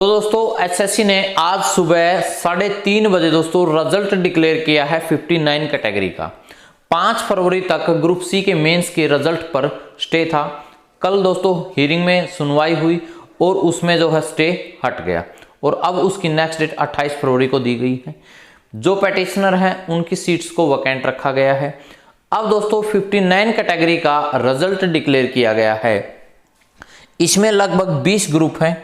तो दोस्तों एसएससी ने आज सुबह 3:30 बजे दोस्तों रिजल्ट डिक्लेयर किया है 59 कैटेगरी का। 5 फरवरी तक ग्रुप सी के मेंस के रिजल्ट पर स्टे था। कल दोस्तों हियरिंग में सुनवाई हुई और उसमें जो है स्टे हट गया और अब उसकी नेक्स्ट डेट 28 फरवरी को दी गई है। जो पेटिशनर हैं उनकी सीट्स को वैकेंट रखा गया है। अब दोस्तों 59 कैटेगरी का रिजल्ट डिक्लेयर किया गया है। इसमें लगभग 20 ग्रुप हैं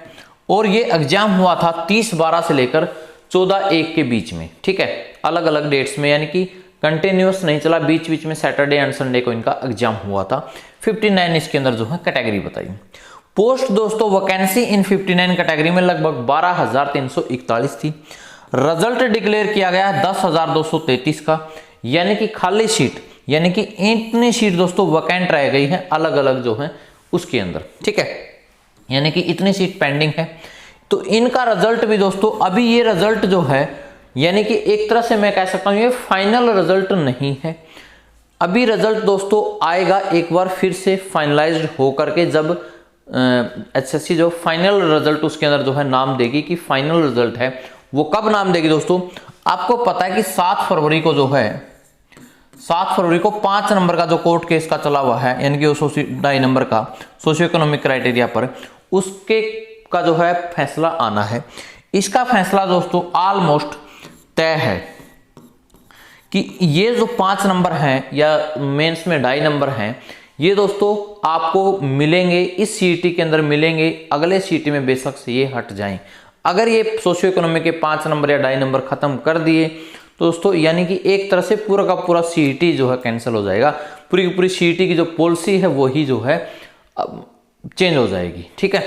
और ये एग्जाम हुआ था 30/12 से लेकर 14/1 के बीच में। ठीक है, अलग अलग डेट्स में, यानी कि कंटिन्यूअस नहीं चला, बीच बीच में सैटरडे एंड संडे को इनका एग्जाम हुआ था। 59 इसके अंदर जो है कैटेगरी बताई। पोस्ट दोस्तों वैकेंसी इन 59 कैटेगरी में लगभग 12,341 थी। रिजल्ट डिक्लेयर किया गया 10,233 का, यानी कि खाली सीट, यानी कि इतनी सीट दोस्तों वैकेंट रह गई है अलग अलग जो है उसके अंदर। ठीक है, यानी कि इतनी सीट पेंडिंग है। तो इनका रिजल्ट भी दोस्तों, अभी ये रिजल्ट जो है, यानी कि एक तरह से मैं कह सकता हूं ये फाइनल रिजल्ट नहीं है। अभी रिजल्ट दोस्तों आएगा एक बार फिर से फाइनलाइज्ड होकर के, जब एसएससी जो फाइनल रिजल्ट उसके अंदर जो है नाम देगी कि फाइनल रिजल्ट है। वो कब नाम देगी दोस्तों, आपको पता है कि 7 फरवरी को जो है 7 फरवरी को 5 नंबर का जो कोर्ट केस का चला हुआ है, यानी कि 2.5 नंबर का सोशियो इकोनॉमिक क्राइटेरिया पर, उसके का जो है फैसला आना है। इसका फैसला दोस्तों ऑलमोस्ट तय है कि ये जो 5 नंबर हैं या मेंस में 2.5 नंबर हैं, ये दोस्तों आपको मिलेंगे, इस सीईटी के अंदर मिलेंगे। अगले सीईटी में बेशक से ये हट जाएं। अगर ये सोशियो इकोनॉमिक के 5 नंबर या 2.5 नंबर खत्म कर दिए तो दोस्तों यानी कि एक तरह से पूरा का पूरा सीईटी जो है कैंसिल हो जाएगा। पूरी की पूरी सीईटी की जो पॉलिसी है वही जो है चेंज हो जाएगी। ठीक है,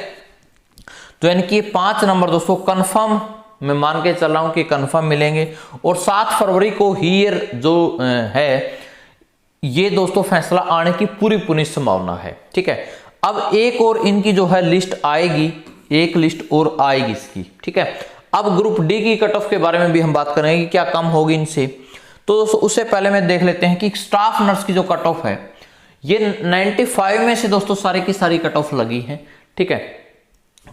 तो यानी कि 5 नंबर दोस्तों कंफर्म, मैं मान के चल रहा हूं कि कंफर्म मिलेंगे और 7 फरवरी को ही जो है ये दोस्तों फैसला आने की पूरी पूरी संभावना है। ठीक है, अब एक और इनकी जो है लिस्ट आएगी, एक लिस्ट और आएगी इसकी। ठीक है, अब ग्रुप डी की कट ऑफ के बारे में भी हम बात करेंगे कि क्या कम होगी इनसे। तो दोस्तों उससे पहले में देख लेते हैं कि स्टाफ नर्स की जो कट ऑफ है ये 95 में से दोस्तों सारी की सारी कट ऑफ लगी है। ठीक है,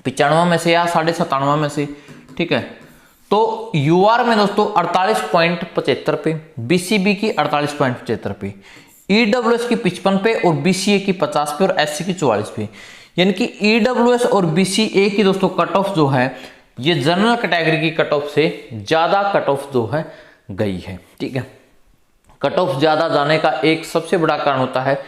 95 में से या 97.5 में से। ठीक है, तो यूआर में दोस्तों 48.75 पे, बीसीबी की 48.75 पे, ईडब्ल्यूएस की 55 पे और बीसीए की 50 पे और एससी की 44 पे। यानी कि ईडब्ल्यूएस और बीसीए की दोस्तों कट ऑफ जो है ये जनरल कैटेगरी की कट ऑफ से ज्यादा कट ऑफ जो है गई है। ठीक है, कट ऑफ ज्यादा जाने का एक सबसे बड़ा कारण होता है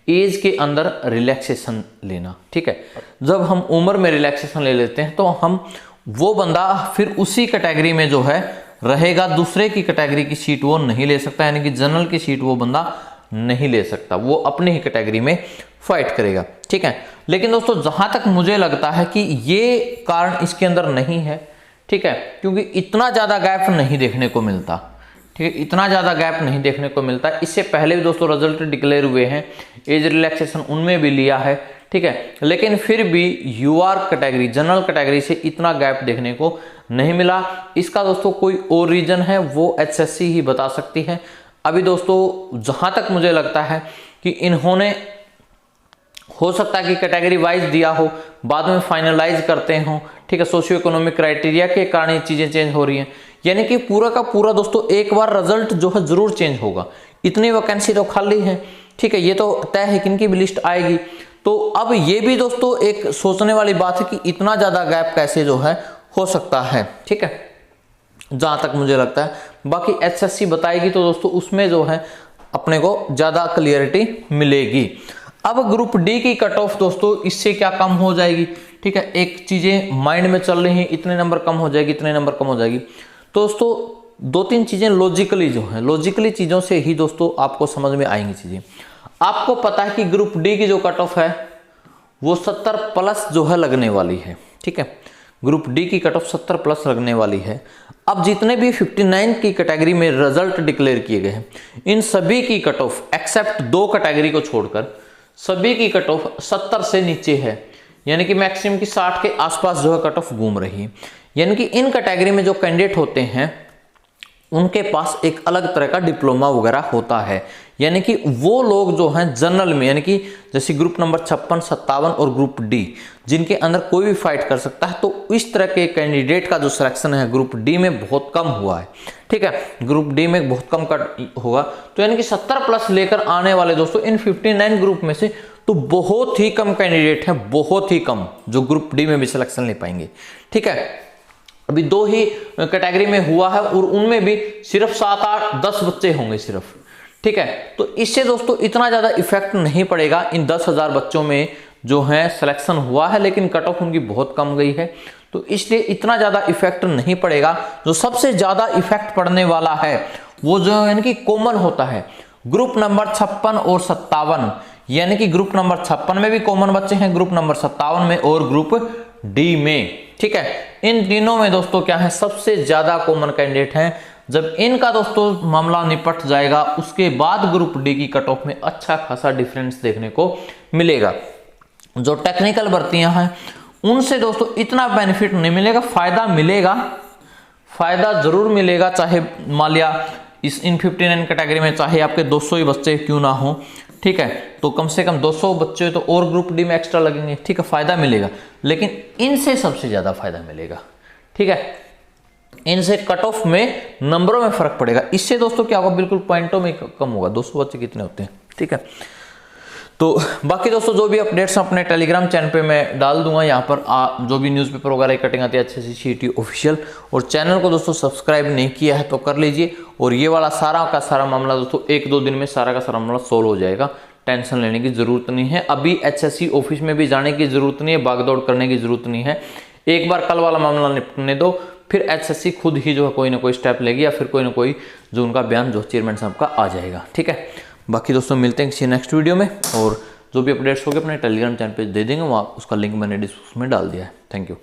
एज के अंदर रिलैक्सेशन लेना। ठीक है, जब हम उम्र में रिलैक्सेशन ले लेते हैं तो हम वो बंदा फिर उसी कैटेगरी में जो है रहेगा, दूसरे की कैटेगरी की सीट वो नहीं ले सकता, यानी कि जनरल की सीट वो बंदा नहीं ले सकता, वो अपनी ही कैटेगरी में फाइट करेगा। ठीक है, लेकिन दोस्तों जहां तक मुझे लगता है कि ये कारण इसके अंदर नहीं है। ठीक है, क्योंकि इतना ज्यादा गैप नहीं देखने को मिलता। ठीक है, इतना ज्यादा गैप नहीं देखने को मिलता। इससे पहले भी दोस्तों रिजल्ट डिक्लेयर हुए हैं, एज रिलैक्सेशन उनमें भी लिया है। ठीक है, लेकिन फिर भी यूआर कैटेगरी, जनरल कैटेगरी से इतना गैप देखने को नहीं मिला। इसका दोस्तों कोई और रीजन है वो एचएससी ही बता सकती है। अभी दोस्तों जहां तक मुझे लगता है कि इन्होंने, हो सकता है कि कैटेगरी वाइज दिया हो, बाद में फाइनलाइज करते हो। ठीक है, सोशियो इकोनॉमिक क्राइटेरिया के कारण ये चीजें चेंज हो रही हैं, यानी कि पूरा का पूरा दोस्तों एक बार रिजल्ट जो है जरूर चेंज होगा। इतनी वैकेंसी तो खाली है। ठीक है, ये तो तय है कि इनकी भी लिस्ट आएगी। तो अब ये भी दोस्तों एक सोचने वाली बात है कि इतना ज्यादा गैप कैसे जो है हो सकता है। ठीक है, जहां तक मुझे लगता है, बाकी एचएससी बताएगी तो दोस्तों उसमें जो है अपने को ज्यादा क्लियरिटी मिलेगी। अब ग्रुप डी की कट ऑफ दोस्तों इससे क्या कम हो जाएगी। ठीक है, एक चीजें माइंड में चल रही हैं, इतने नंबर कम हो जाएगी, इतने नंबर कम हो जाएगी। तो दोस्तों 2-3 चीजें लॉजिकली जो है, लॉजिकली चीजों से ही दोस्तों आपको समझ में आएंगी चीजें। आपको पता है कि ग्रुप डी की जो कट ऑफ है वो 70+ जो है लगने वाली है। ठीक है, ग्रुप डी की कट ऑफ 70+ लगने वाली है। अब जितने भी 59 की कैटेगरी में रिजल्ट डिक्लेयर किए गए हैं, इन सभी की कट ऑफ एक्सेप्ट 2 कैटेगरी को छोड़कर सभी की कट ऑफ 70 से नीचे है, यानी कि मैक्सिमम की 60 के आसपास जो है कट ऑफ घूम रही है। यानी कि इन कैटेगरी में जो कैंडिडेट होते हैं उनके पास एक अलग तरह का डिप्लोमा वगैरह होता है। यानी कि वो लोग जो हैं जनरल में, यानी कि जैसे ग्रुप नंबर 56, 57 और ग्रुप डी, जिनके अंदर कोई भी फाइट कर सकता है, तो इस तरह के कैंडिडेट का जो सिलेक्शन है ग्रुप डी में बहुत कम हुआ है। ठीक है, ग्रुप डी में बहुत कम का होगा। तो यानी कि 70+ लेकर आने वाले दोस्तों इन 59 ग्रुप में से तो बहुत ही कम कैंडिडेट हैं, बहुत ही कम, जो ग्रुप डी में भी सिलेक्शन ले पाएंगे। ठीक है, अभी 2 ही कैटेगरी में हुआ है और उनमें भी सिर्फ 7, 8, 10 बच्चे होंगे सिर्फ। ठीक है, तो इससे दोस्तों इतना ज्यादा इफेक्ट नहीं पड़ेगा इन 10,000 बच्चों में जो है सिलेक्शन हुआ है, लेकिन कट ऑफ उनकी बहुत कम गई है, तो इसलिए इतना ज्यादा इफेक्ट नहीं पड़ेगा। जो सबसे ज्यादा इफेक्ट पड़ने वाला है वो जो यानी कि कॉमन होता है ग्रुप नंबर 56 और 57, यानी कि ग्रुप नंबर 56 में भी कॉमन बच्चे हैं, ग्रुप नंबर 57 में और ग्रुप डी में। ठीक है, इन तीनों में दोस्तों क्या है, सबसे ज्यादा कॉमन कैंडिडेट हैं। जब इनका दोस्तों मामला निपट जाएगा उसके बाद ग्रुप डी की कट ऑफ में अच्छा खासा डिफरेंस देखने को मिलेगा। जो टेक्निकल भर्तियां हैं उनसे दोस्तों इतना बेनिफिट नहीं मिलेगा, फायदा मिलेगा, फायदा जरूर मिलेगा, चाहे मान लिया इस इन 59 कैटेगरी में चाहे आपके 200 ही बच्चे क्यों ना हो। ठीक है, तो कम से कम 200 बच्चे तो और ग्रुप डी में एक्स्ट्रा लगेंगे। ठीक है, फायदा मिलेगा, लेकिन इनसे सबसे ज्यादा फायदा मिलेगा। ठीक है, इनसे कट ऑफ में नंबरों में फर्क पड़ेगा। इससे दोस्तों क्या होगा, बिल्कुल पॉइंटों में कम होगा। 200 बच्चे कितने होते हैं। ठीक है, तो बाकी दोस्तों जो भी अपडेट्स अपने टेलीग्राम चैनल पे मैं डाल दूंगा, यहाँ पर जो भी न्यूज़पेपर वगैरह कटिंग आती है अच्छे से CET ऑफिशियल, और चैनल को दोस्तों सब्सक्राइब नहीं किया है तो कर लीजिए। और ये वाला सारा का सारा मामला दोस्तों 1-2 दिन में सारा का सारा मामला सोल्व हो जाएगा, टेंशन लेने की जरूरत नहीं है। अभी HSC ऑफिस में भी जाने की जरूरत नहीं है, भागदौड़ करने की जरूरत नहीं है। एक बार कल वाला मामला निपटने दो, फिर HSC खुद ही जो है कोई ना कोई स्टेप लेगी, या फिर कोई ना कोई जो उनका बयान जो चेयरमैन साहब का आ जाएगा। ठीक है, बाकी दोस्तों मिलते हैं किसी नेक्स्ट वीडियो में, और जो भी अपडेट्स होंगे अपने टेलीग्राम चैनल पे दे देंगे, वहाँ उसका लिंक मैंने डिस्क्रिप्शन में डाल दिया है। Thank you.